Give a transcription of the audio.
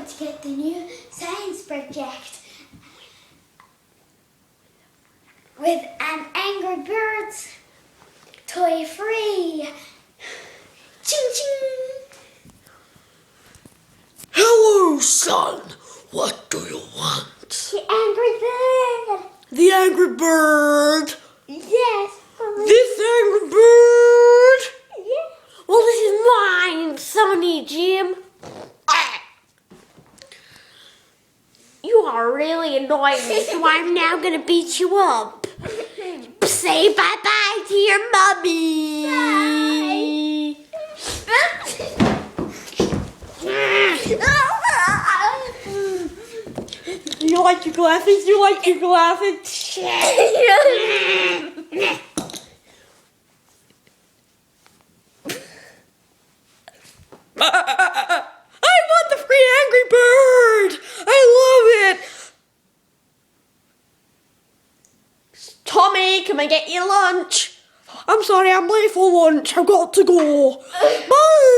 going to get the new science project with an Angry Birds toy free. Ching ching. Hello, son. What do you want? The Angry Bird. The Angry Bird. Yes. This Angry Bird. Yes. Well, this is mine, Sonny Jim. You are really annoying me, so I'm now gonna beat you up. Say bye-bye to your mommy. You like your glasses? You like your glasses? I want the free Angry Bird! I love it! Tommy, can I get you lunch? I'm sorry, I'm late for lunch. I've got to go. Bye!